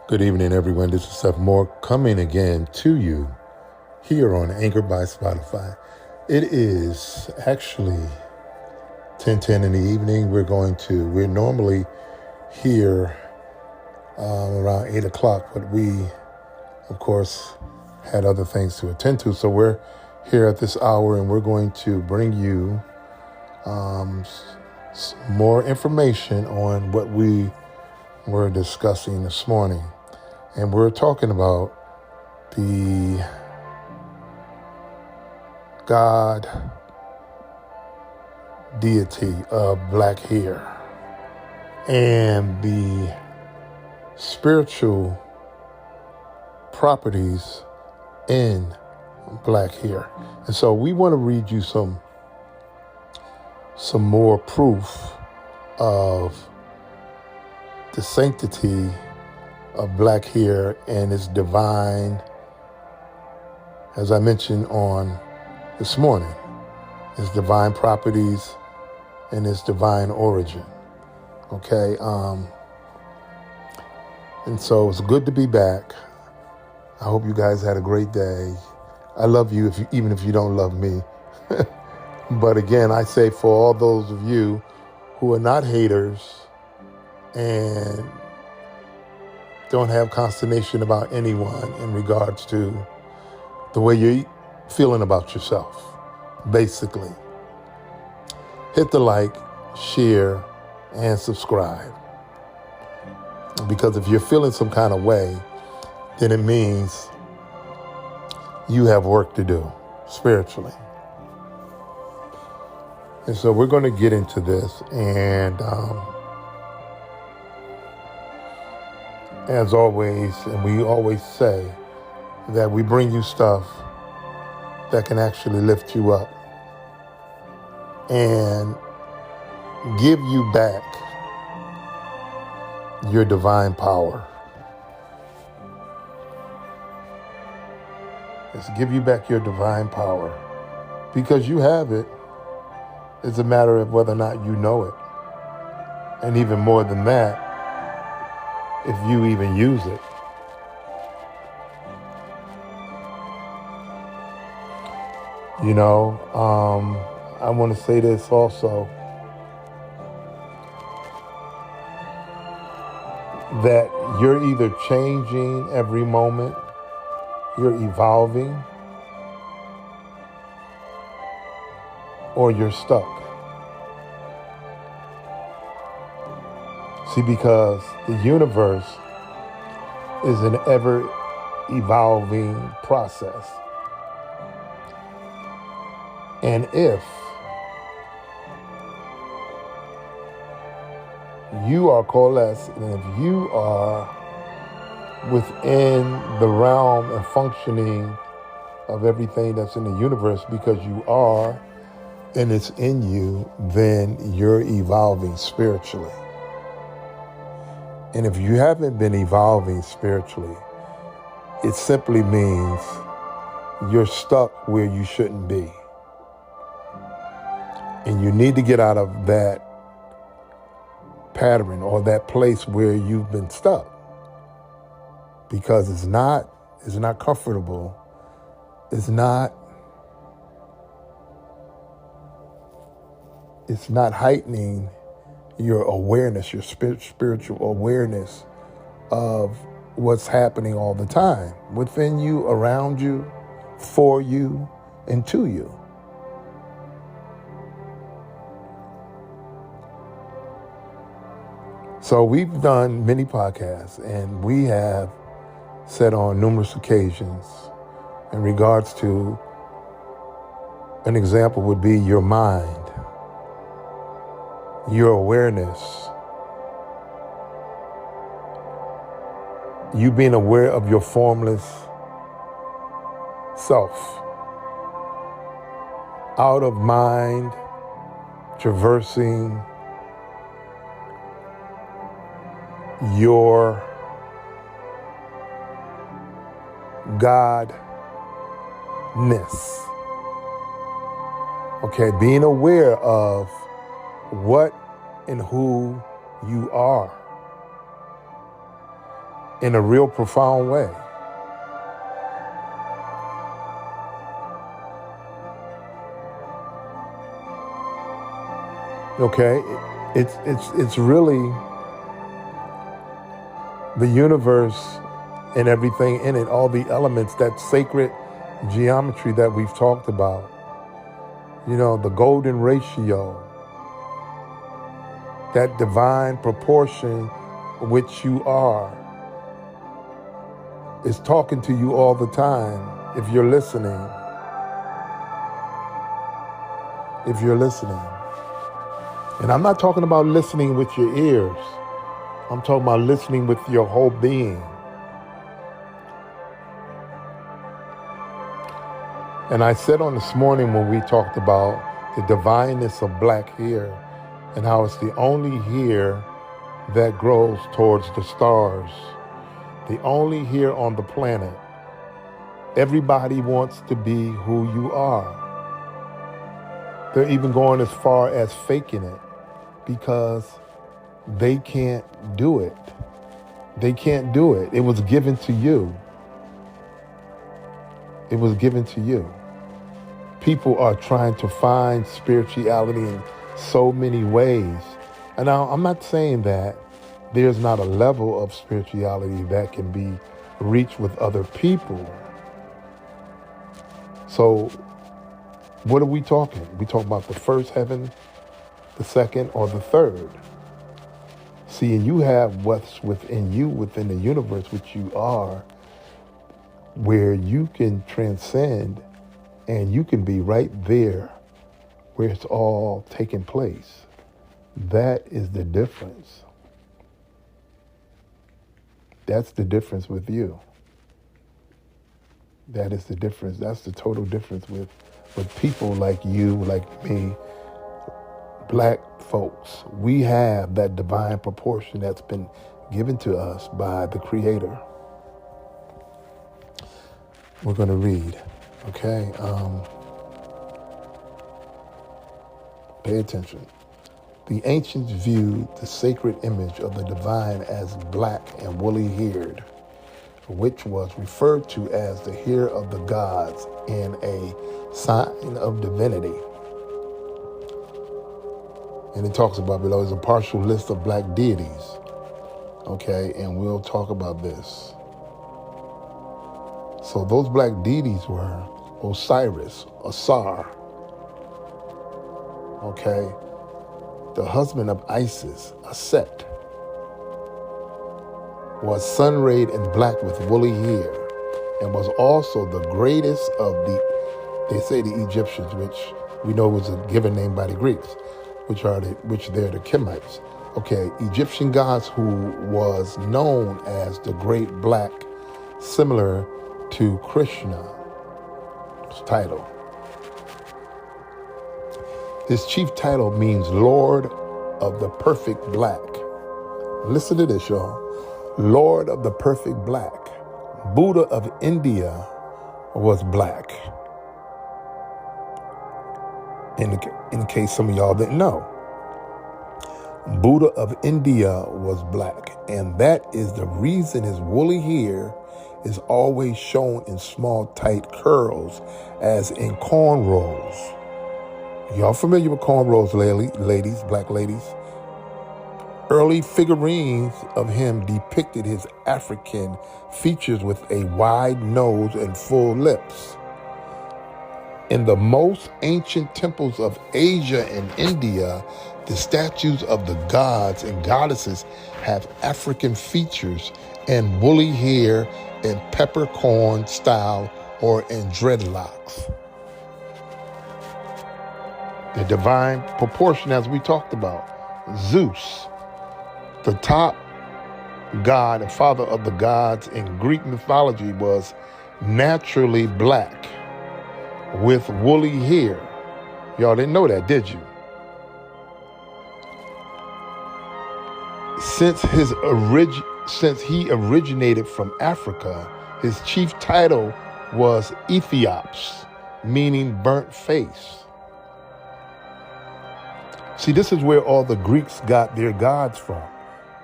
Good evening, everyone. This is Seth Moore coming again to you here on Anchor by Spotify. It is actually 10:10 in the evening. We're normally here around 8 o'clock, but we, of course, had other things to attend to. So we're here at this hour and we're going to bring you more information on what we were discussing this morning. And we're talking about the God deity of black hair and the spiritual properties in black hair. And so we want to read you some more proof of the sanctity of black hair and its divine, as I mentioned on this morning, its divine properties and its divine origin. Okay, and so it's good to be back. I hope you guys had a great day. I love you, even if you don't love me. But again, I say for all those of you who are not haters and don't have consternation about anyone in regards to the way you're feeling about yourself, basically, hit the like, share, and subscribe. Because if you're feeling some kind of way, then it means you have work to do spiritually. And so we're going to get into this. And as always, and we always say that we bring you stuff that can actually lift you up and give you back your divine power. It's give you back your divine power because you have it. It's a matter of whether or not you know it. And even more than that, if you even use it. You know, I want to say this also, that you're either changing every moment, you're evolving, or you're stuck. See, because the universe is an ever-evolving process. And if you are coalesced, and if you are within the realm and functioning of everything that's in the universe because you are, and it's in you, then you're evolving spiritually. And if you haven't been evolving spiritually, it simply means you're stuck where you shouldn't be. And you need to get out of that pattern or that place where you've been stuck. Because it's not comfortable. It's not heightening your awareness, your spiritual awareness of what's happening all the time within you, around you, for you, and to you. So we've done many podcasts, and we have said on numerous occasions in regards to, an example would be your mind, your awareness, you being aware of your formless self, out of mind, traversing your Godness. Okay, being aware of what and who you are. in a real profound way. Okay, it's really the universe and everything in it, all the elements, that sacred geometry that we've talked about. You know, the golden ratio, that divine proportion which you are, is talking to you all the time if you're listening. If you're listening. And I'm not talking about listening with your ears. I'm talking about listening with your whole being. And I said on this morning when we talked about the divineness of black hair and how it's the only hair that grows towards the stars, the only hair on the planet. Everybody wants to be who you are. They're even going as far as faking it because they can't do it. They can't do it. It was given to you. It was given to you. People are trying to find spirituality in so many ways. And now, I'm not saying that there's not a level of spirituality that can be reached with other people. So, what are we talking? We talk about the first heaven, the second, or the third. See, and you have what's within you, within the universe, which you are, where you can transcend and you can be right there where it's all taking place. That is the difference. That's the difference with you. That is the difference. That's the total difference with people like you, like me, black folks. We have that divine proportion that's been given to us by the Creator. We're going to read, okay? Pay attention. The ancients viewed the sacred image of the divine as black and woolly-haired, which was referred to as the hair of the gods and a sign of divinity. And it talks about below is a partial list of black deities. Okay, and we'll talk about this. So those black deities were Osiris, Asar. Okay, the husband of Isis, Aset, was sun-rayed and black with woolly hair, and was also the greatest of they say the Egyptians, which we know was a given name by the Greeks, which they're the Kemites. Okay, Egyptian gods who was known as the Great Black, similar to Krishna's title. His chief title means Lord of the Perfect Black. Listen to this, y'all. Lord of the Perfect Black. Buddha of India was black. In case some of y'all didn't know. Buddha of India was black, and that is the reason his woolly hair is always shown in small, tight curls, as in cornrows. Y'all familiar with cornrows, ladies, black ladies? Early figurines of him depicted his African features with a wide nose and full lips. In the most ancient temples of Asia and India, the statues of the gods and goddesses have African features and woolly hair in peppercorn style or in dreadlocks. The divine proportion, as we talked about, Zeus, the top god and father of the gods in Greek mythology, was naturally black with woolly hair. Y'all didn't know that, did you? Since he originated from Africa, his chief title was Ethiops, meaning burnt face. See, this is where all the Greeks got their gods from.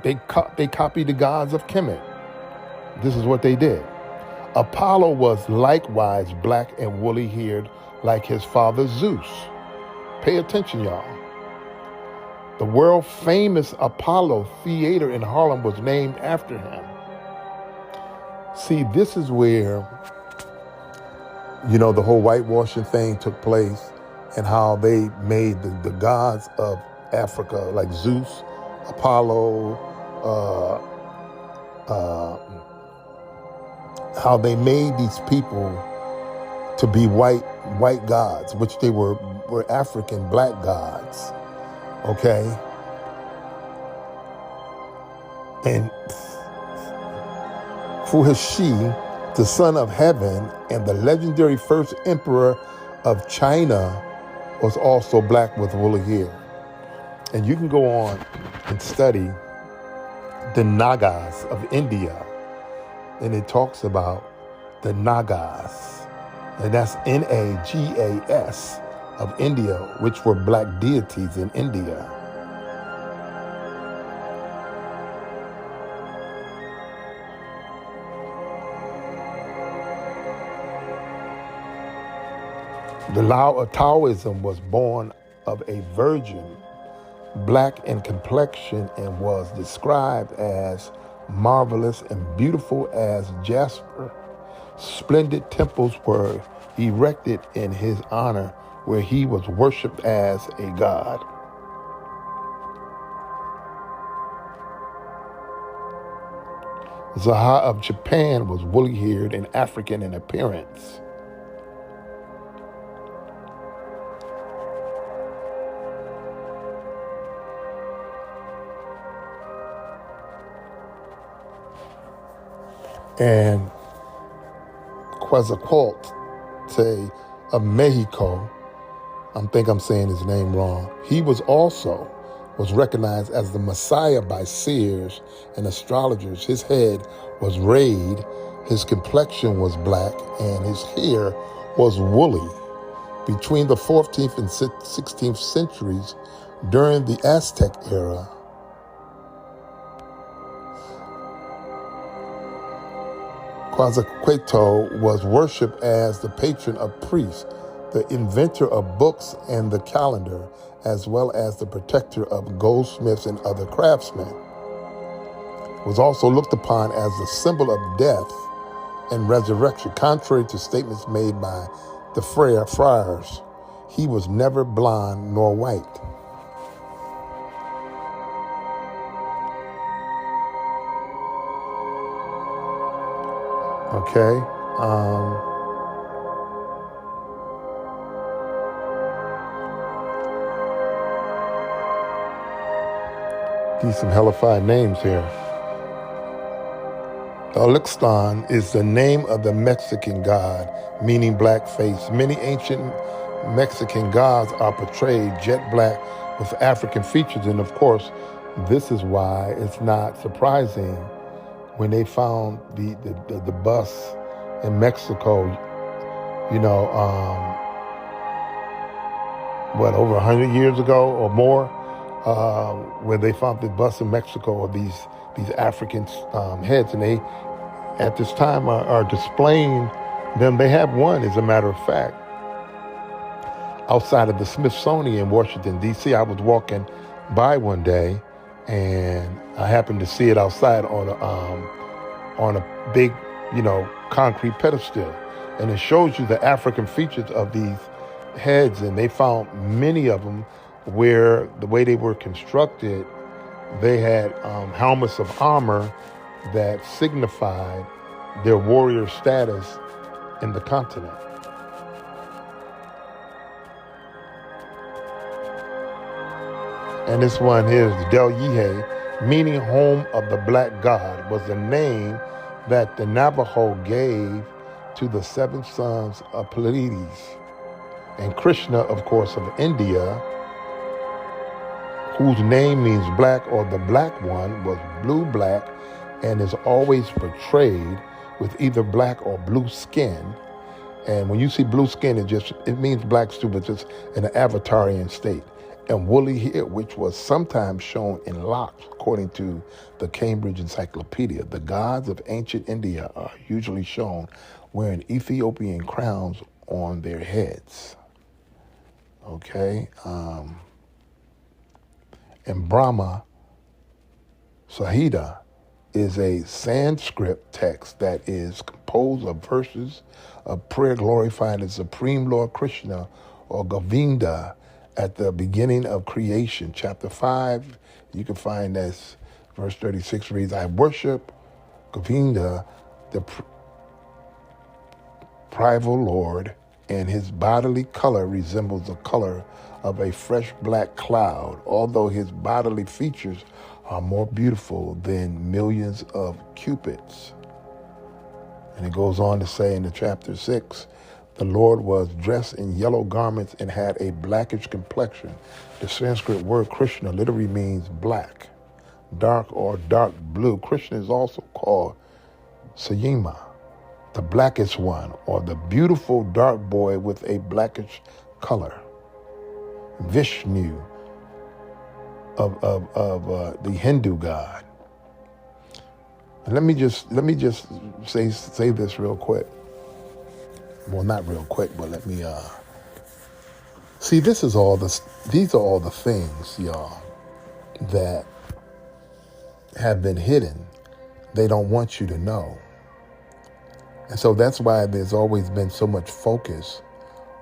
They copied the gods of Kemet. This is what they did. Apollo was likewise black and woolly-haired like his father Zeus. Pay attention, y'all. The world-famous Apollo Theater in Harlem was named after him. See, this is where, the whole whitewashing thing took place and how they made the gods of Africa, like Zeus, Apollo, how they made these people to be white gods, which they were African black gods, okay? And Fuhishi, the son of heaven and the legendary first emperor of China, was also black with woolly hair. And you can go on and study the Nagas of India, and it talks about the Nagas, and that's Nagas of India, which were black deities in India. The Lao of Taoism was born of a virgin, black in complexion, and was described as marvelous and beautiful as jasper. Splendid temples were erected in his honor, where he was worshipped as a god. Zaha of Japan was woolly-haired and African in appearance. And Quetzalcoatl of Mexico, I think I'm saying his name wrong, he was recognized as the Messiah by seers and astrologers. His head was rayed, his complexion was black, and his hair was woolly. Between the 14th and 16th centuries, during the Aztec era, Quetzalcoatl was worshipped as the patron of priests, the inventor of books and the calendar, as well as the protector of goldsmiths and other craftsmen. Was also looked upon as the symbol of death and resurrection, contrary to statements made by the friars. He was never blonde nor white. Okay. These some hellified names here. Alixtan is the name of the Mexican god, meaning black face. Many ancient Mexican gods are portrayed jet black with African features, and of course, this is why it's not surprising when they found the bus in Mexico, over 100 years ago or more, where they found the bus in Mexico of these African heads, and they at this time are displaying them. They have one, as a matter of fact, outside of the Smithsonian in Washington, D.C. I was walking by one day, and I happened to see it outside on a big, concrete pedestal, and it shows you the African features of these heads. And they found many of them where the way they were constructed, they had helmets of armor that signified their warrior status in the continent. And this one here is Del Yehe, meaning home of the black god, was the name that the Navajo gave to the 7 sons of Pleiades. And Krishna, of course, of India, whose name means black or the black one, was blue-black and is always portrayed with either black or blue skin. And when you see blue skin, it means black too, but just in an avatarian state. and woolly hair, which was sometimes shown in locks, according to the Cambridge Encyclopedia. The gods of ancient India are usually shown wearing Ethiopian crowns on their heads. Okay, and Brahma Samhita is a Sanskrit text that is composed of verses of prayer glorifying the Supreme Lord Krishna or Govinda at the beginning of creation. Chapter 5, you can find this, verse 36 reads, I worship Govinda, the primal Lord, and his bodily color resembles the color of a fresh black cloud, although his bodily features are more beautiful than millions of cupids. And it goes on to say in the chapter 6, the Lord was dressed in yellow garments and had a blackish complexion. The Sanskrit word Krishna literally means black, dark or dark blue. Krishna is also called Sayama, the blackest one, or the beautiful dark boy with a blackish color. Vishnu of the Hindu god. And let me just say this real quick. Well, not real quick, but let me see. These are all the things, y'all, that have been hidden. They don't want you to know. And so that's why there's always been so much focus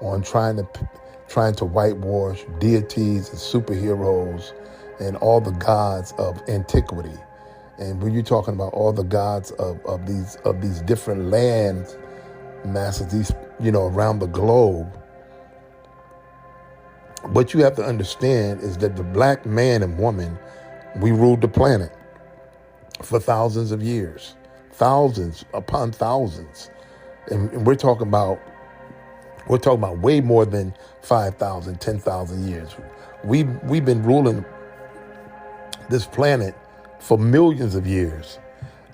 on trying to whitewash deities and superheroes and all the gods of antiquity. And when you're talking about all the gods of these different lands, masses, these, around the globe, what you have to understand is that the black man and woman, we ruled the planet for thousands of years, thousands upon thousands. And we're talking about way more than 5,000, 10,000 years. We've been ruling this planet for millions of years.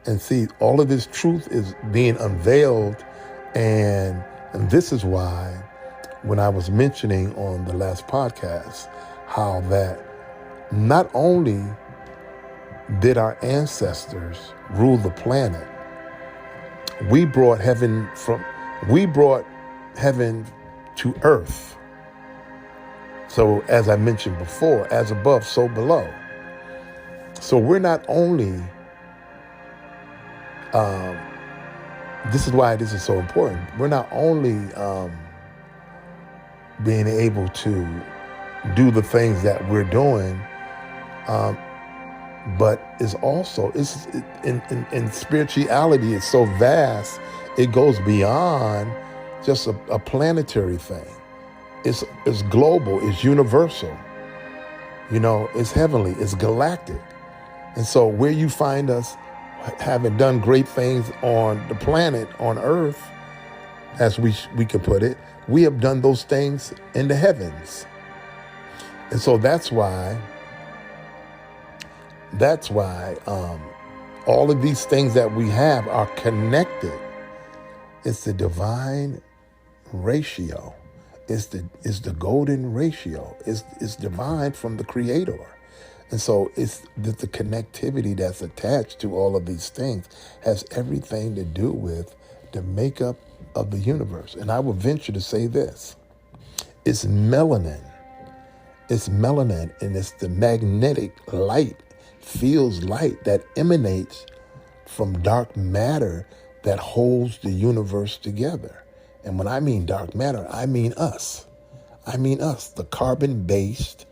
And see, all of this truth is being unveiled. And this is why, when I was mentioning on the last podcast, how that not only did our ancestors rule the planet, we brought heaven to earth. So as I mentioned before, as above, so below. So we're not only, this is why this is so important. We're not only being able to do the things that we're doing, but it's in spirituality, it's so vast, it goes beyond just a planetary thing. It's global, it's universal, it's heavenly, it's galactic. And so where you find us having done great things on the planet, on earth, as we could put it, we have done those things in the heavens. And so that's why all of these things that we have are connected. It's the divine ratio. It's the golden ratio. It's divine from the Creator. And so it's the connectivity that's attached to all of these things has everything to do with the makeup of the universe. And I will venture to say this. It's melanin. It's melanin, and it's the magnetic light, feels light that emanates from dark matter that holds the universe together. And when I mean dark matter, I mean us. The carbon-based,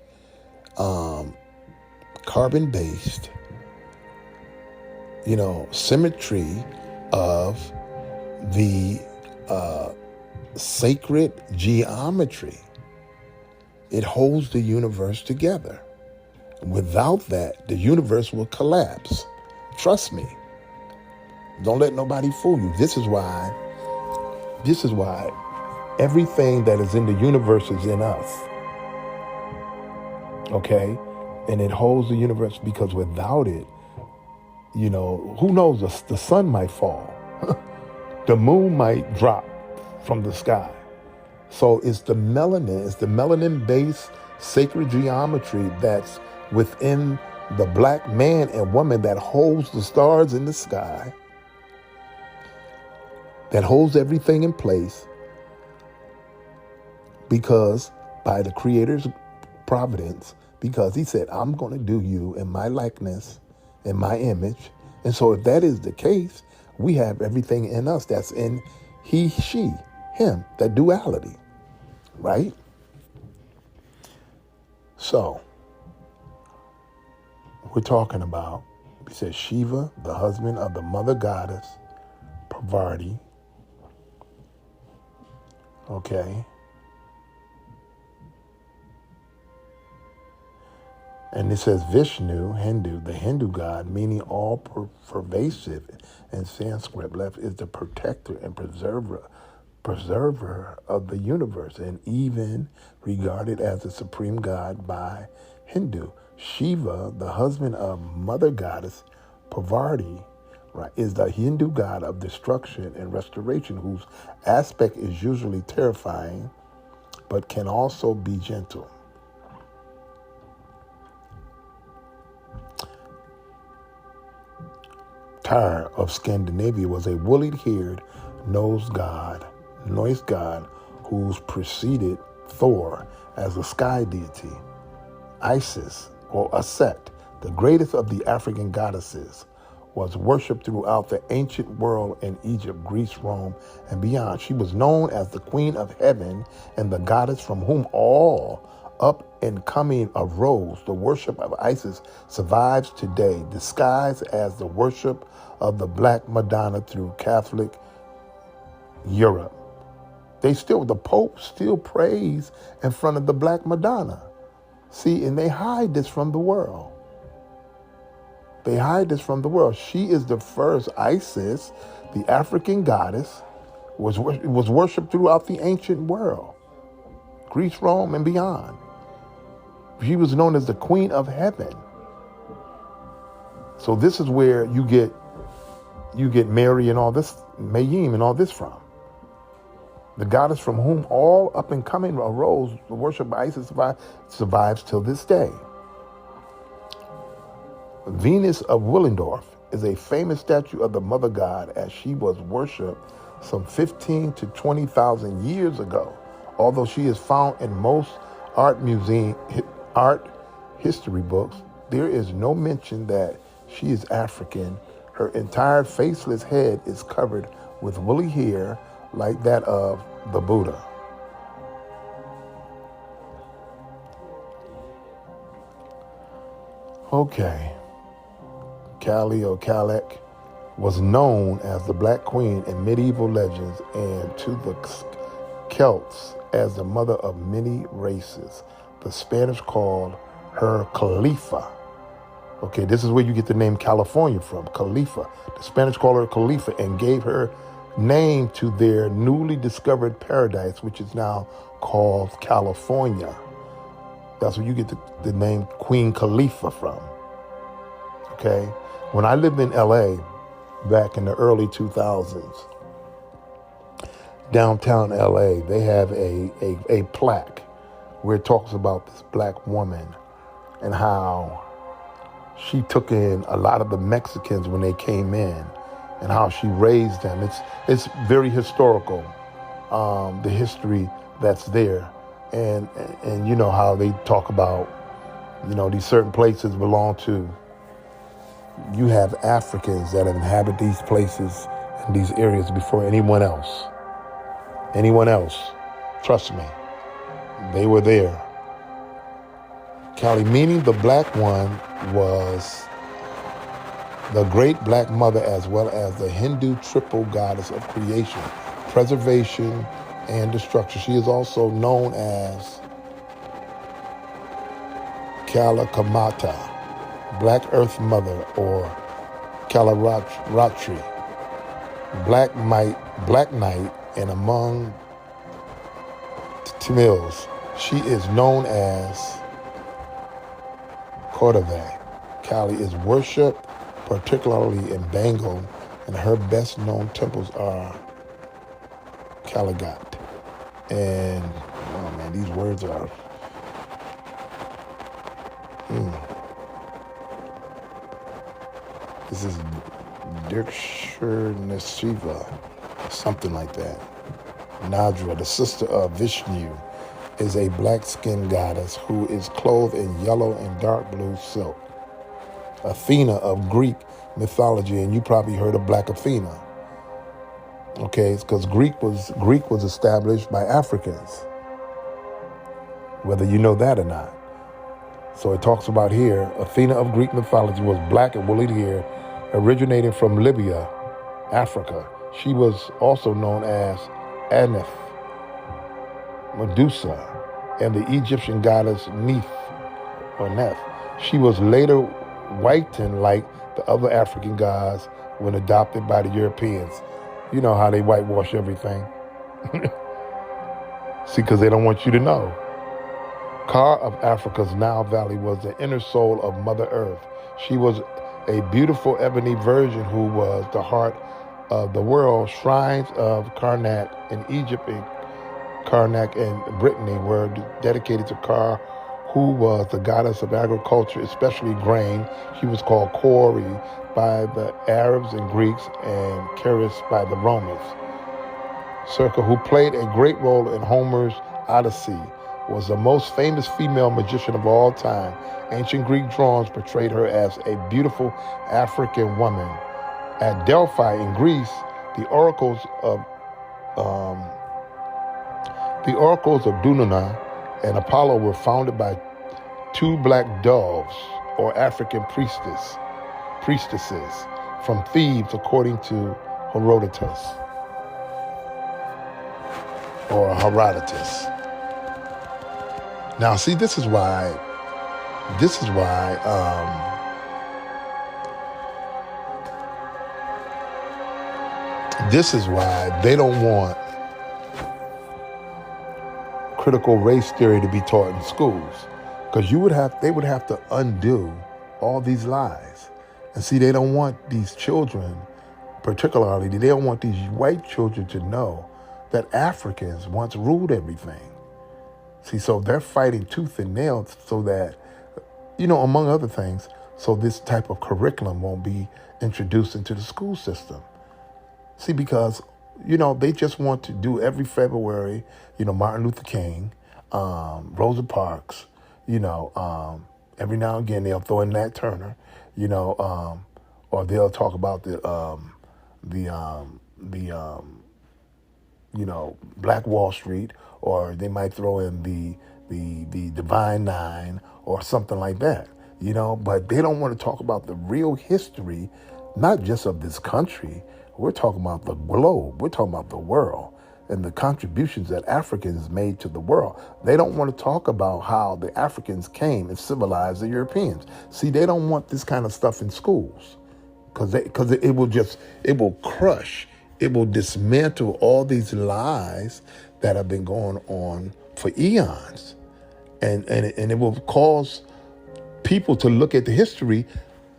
symmetry of the sacred geometry. It holds the universe together. Without that, the universe will collapse. Trust me. Don't let nobody fool you. This is why everything that is in the universe is in us. Okay? And it holds the universe, because without it, who knows, the sun might fall. The moon might drop from the sky. So it's the melanin-based sacred geometry that's within the black man and woman that holds the stars in the sky, that holds everything in place, because by the Creator's providence, because he said, I'm going to do you in my likeness, in my image. And so if that is the case, we have everything in us that's in he, she, him, that duality, right? So we're talking about, he says, Shiva, the husband of the mother goddess, Parvati, okay? And it says Vishnu, Hindu, the Hindu god, meaning all pervasive in Sanskrit, left is the protector and preserver of the universe, and even regarded as the supreme god by Hindu. Shiva, the husband of mother goddess Parvati, right, is the Hindu god of destruction and restoration, whose aspect is usually terrifying, but can also be gentle. Tyr of Scandinavia was a woolly-haired Norse god who's preceded Thor as a sky deity. Isis, or Aset, the greatest of the African goddesses, was worshipped throughout the ancient world in Egypt, Greece, Rome, and beyond. She was known as the Queen of Heaven and the goddess from whom all up and coming arose. The worship of Isis survives today, disguised as the worship of the Black Madonna through Catholic Europe. The Pope still prays in front of the Black Madonna. See, and they hide this from the world. They hide this from the world. She is the first. Isis, the African goddess, was worshipped throughout the ancient world, Greece, Rome, and beyond. She was known as the Queen of Heaven. So this is where you get Mary and all this, Mayim and all this from. The goddess from whom all up and coming arose, the worship of Isis survives till this day. Venus of Willendorf is a famous statue of the mother god, as she was worshipped some 15 to 20,000 years ago. Although she is found in most art history books, there is no mention that she is African. Her entire faceless head is covered with woolly hair like that of the Buddha. Okay. Kali or Kalek was known as the Black Queen in medieval legends, and to the Celts as the mother of many races. The Spanish called her Khalifa. Okay, this is where you get the name California from, Khalifa. The Spanish called her Khalifa and gave her name to their newly discovered paradise, which is now called California. That's where you get the name Queen Khalifa from. Okay? When I lived in LA back in the early 2000s, downtown LA, they have a plaque where it talks about this black woman and how she took in a lot of the Mexicans when they came in and how she raised them. It's very historical, the history that's there. And you know how they talk about, you know, these certain places belong to, you have Africans that inhabit these places and these areas before anyone else. Anyone else, trust me, they were there. Kali, meaning the black one, was the great black mother as well as the Hindu triple goddess of creation, preservation, and destruction. She is also known as Kalakamata, Black Earth Mother, or Kalaratri, Black Night, and among Tamils, she is known as Kodave. Kali is worshipped particularly in Bengal, and her best known temples are Kaligat. And, oh man, these words are This is Dirkshiva, something like that. Nadra, the sister of Vishnu, is a black-skinned goddess who is clothed in yellow and dark blue silk. Athena of Greek mythology, and you probably heard of Black Athena. Okay, it's because Greek was established by Africans, whether you know that or not. So it talks about here, Athena of Greek mythology was black and woolly hair, originating from Libya, Africa. She was also known as Aneth, Medusa, and the Egyptian goddess Neith, or Neth. She was later whitened like the other African gods when adopted by the Europeans. You know how they whitewash everything. See, because they don't want you to know. Ka of Africa's Nile Valley was the inner soul of Mother Earth. She was a beautiful ebony virgin who was the heart of the world. Shrines of Karnak in Egypt and Karnak in Brittany were dedicated to Ka, who was the goddess of agriculture, especially grain. She was called Kori by the Arabs and Greeks and Charis by the Romans. Circe, who played a great role in Homer's Odyssey, was the most famous female magician of all time. Ancient Greek drawings portrayed her as a beautiful African woman. At Delphi in Greece, the oracles of Dunana and Apollo were founded by two black doves, or African priestesses from Thebes, according to Herodotus. Now, see, this is why they don't want critical race theory to be taught in schools, because they would have to undo all these lies. And see, they don't want these children, particularly, they don't want these white children to know that Africans once ruled everything. See, so they're fighting tooth and nail so that, among other things, so this type of curriculum won't be introduced into the school system. See, because, they just want to do every February, Martin Luther King, Rosa Parks, every now and again they'll throw in Nat Turner, or they'll talk about the Black Wall Street, or they might throw in the Divine Nine or something like that, but they don't want to talk about the real history, not just of this country. We're talking about the globe. We're talking about the world and the contributions that Africans made to the world. They don't want to talk about how the Africans came and civilized the Europeans. See, they don't want this kind of stuff in schools because it will crush, it will dismantle all these lies that have been going on for eons. And it will cause people to look at the history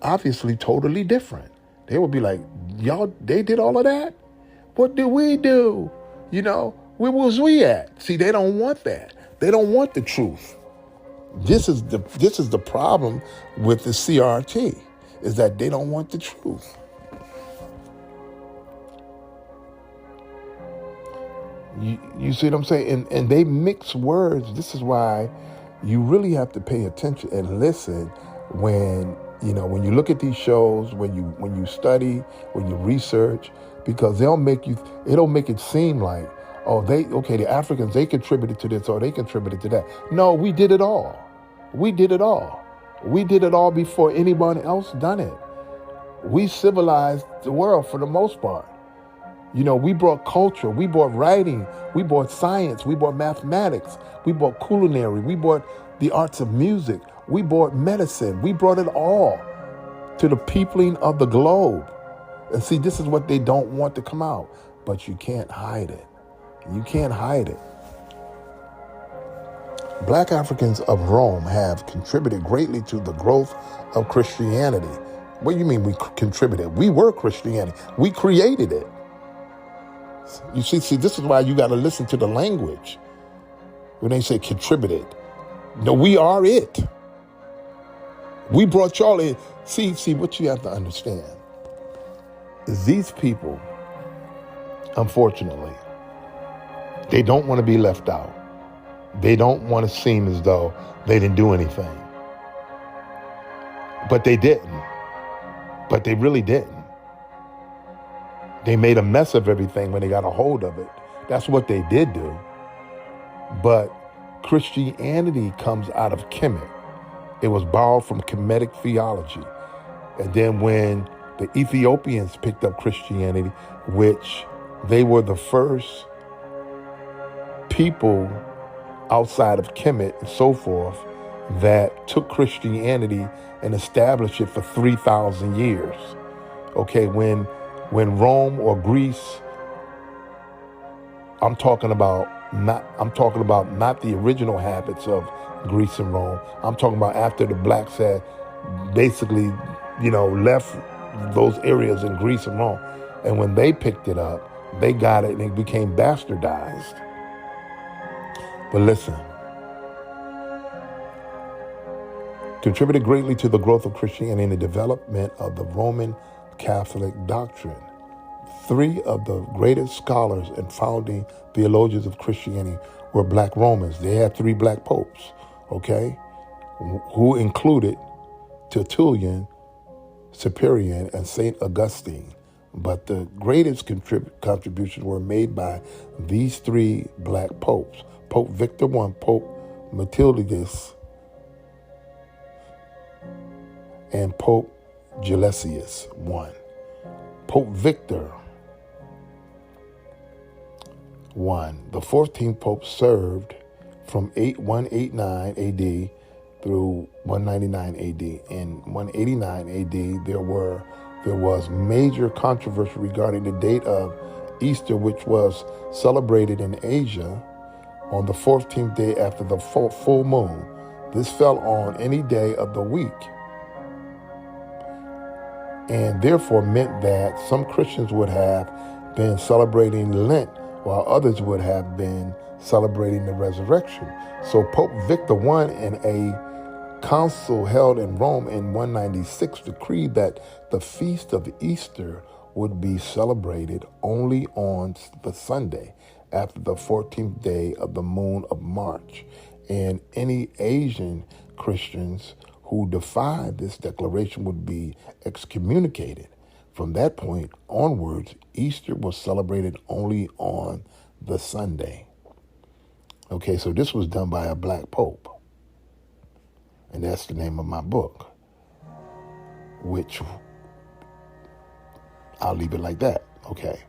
obviously totally different. They will be like, y'all, they did all of that? What did we do? Where was we at? See, they don't want that. They don't want the truth. This is the problem with the CRT, is that they don't want the truth. You see what I'm saying? And they mix words. This is why you really have to pay attention and listen when you look at these shows, when you study, when you research, because it'll make it seem like, the Africans, they contributed to this or they contributed to that. No, we did it all. We did it all. We did it all before anyone else done it. We civilized the world for the most part. We brought culture, we brought writing, we brought science, we brought mathematics, we brought culinary, we brought the arts of music, we brought medicine, we brought it all to the peopling of the globe. And see, this is what they don't want to come out, but you can't hide it. You can't hide it. Black Africans of Rome have contributed greatly to the growth of Christianity. What do you mean we contributed? We were Christianity. We created it. You see, this is why you got to listen to the language when they say contributed. No, we are it. We brought y'all in. See what you have to understand. these people, unfortunately, they don't want to be left out. They don't want to seem as though they didn't do anything. But they didn't. But they really didn't. They made a mess of everything when they got a hold of it. That's what they did do. But Christianity comes out of Kemet. It was borrowed from Kemetic theology. And then when the Ethiopians picked up Christianity, which they were the first people outside of Kemet and so forth that took Christianity and established it for 3,000 years. Okay, when Rome or Greece, I'm talking about not the original habits of Greece and Rome. I'm talking about after the blacks had basically, left those areas in Greece and Rome. And when they picked it up, they got it and it became bastardized. But listen, contributed greatly to the growth of Christianity and the development of the Roman Catholic doctrine. Three of the greatest scholars and founding theologians of Christianity were black Romans. They had three black popes, okay, who included Tertullian, Cyprian, and St. Augustine. But the greatest contributions were made by these three black popes: Pope Victor I, Pope Matildas, and Pope Gelasius I. Pope Victor I, the 14th Pope, served from 189 AD through 199 AD. In 189 AD, there was major controversy regarding the date of Easter, which was celebrated in Asia on the 14th day after the full moon. This fell on any day of the week, and therefore meant that some Christians would have been celebrating Lent while others would have been celebrating the resurrection. So Pope Victor I, in a council held in Rome in 196, decreed that the feast of Easter would be celebrated only on the Sunday after the 14th day of the moon of March. And any Asian Christians who defied this declaration would be excommunicated. From that point onwards, Easter was celebrated only on the Sunday. Okay, so this was done by a black pope. And that's the name of my book, which I'll leave it like that, okay?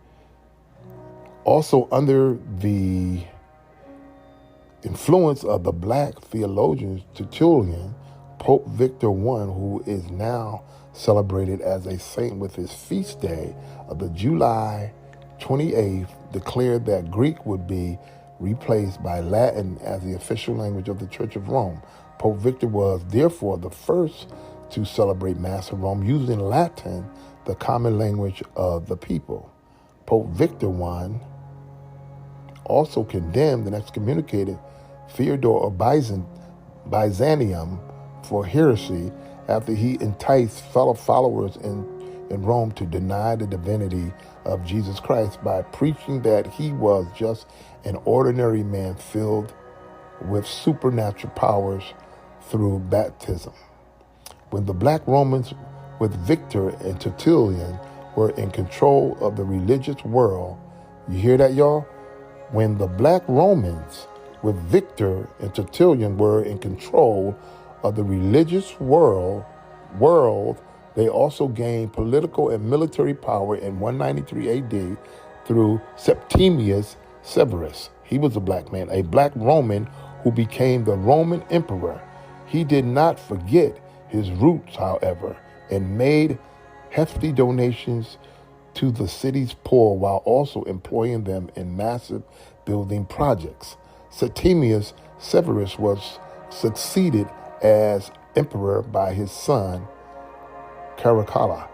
Also, under the influence of the black theologian Tertullian, Pope Victor I, who is now celebrated as a saint with his feast day of the July 28th, declared that Greek would be replaced by Latin as the official language of the Church of Rome. Pope Victor was therefore the first to celebrate Mass in Rome using Latin, the common language of the people. Pope Victor I also condemned and excommunicated Theodore of Byzantium for heresy after he enticed fellow followers in Rome to deny the divinity of Jesus Christ by preaching that he was just an ordinary man filled with supernatural powers through baptism. When the black Romans with Victor and Tertullian were in control of the religious world, you hear that, y'all? When the black Romans with Victor and Tertullian were in control of the religious world, they also gained political and military power in 193 AD through Septimius Severus. He was a black man, a black Roman who became the Roman emperor. He did not forget his roots, however, and made hefty donations to the city's poor while also employing them in massive building projects. Septimius Severus was succeeded as emperor by his son Caracalla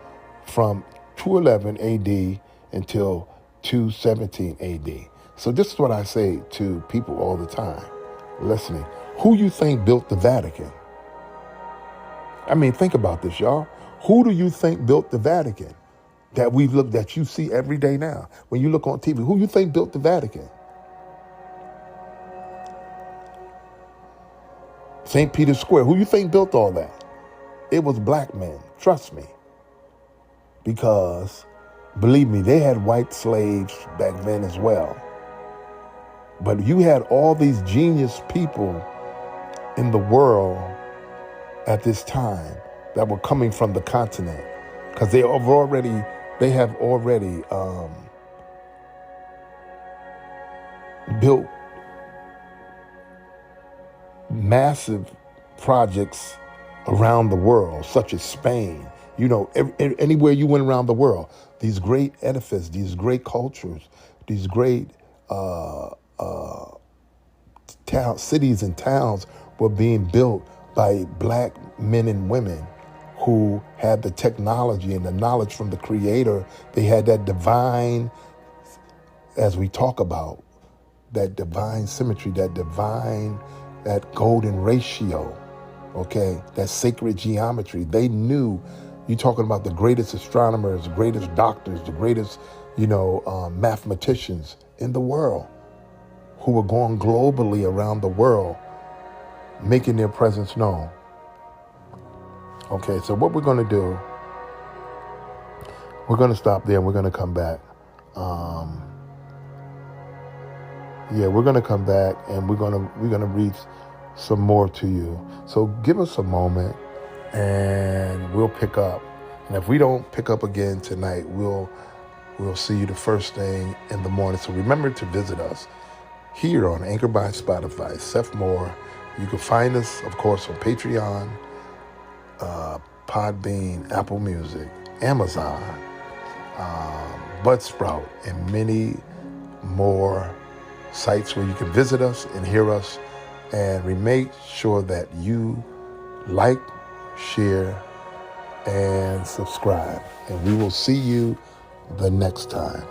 from 211 AD until 217 AD. So this is what I say to people all the time listening. Who you think built the Vatican? I mean, think about this, y'all. Who do you think built the Vatican? that you see every day now. When you look on TV, who you think built the Vatican? St. Peter's Square. Who you think built all that? It was black men. Trust me. Because, believe me, they had white slaves back then as well. But you had all these genius people in the world at this time that were coming from the continent, because they have already built massive projects around the world, such as Spain. Anywhere you went around the world, these great edifices, these great cultures, these great cities and towns were being built by black men and women who had the technology and the knowledge from the Creator. They had that divine, as we talk about, that divine symmetry, that golden ratio, okay, that sacred geometry. They knew. You're talking about the greatest astronomers, the greatest doctors, the greatest, mathematicians in the world, who were going globally around the world, making their presence known. Okay, so what we're going to do, we're going to stop there and we're going to come back. We're going to come back and we're going to read some more to you. So give us a moment and we'll pick up. And if we don't pick up again tonight, we'll see you the first thing in the morning. So remember to visit us here on Anchor by Spotify, Seth Moore. You can find us, of course, on Patreon, Podbean, Apple Music, Amazon, Budsprout, and many more sites where you can visit us and hear us. And make sure that you like, share, and subscribe. And we will see you the next time.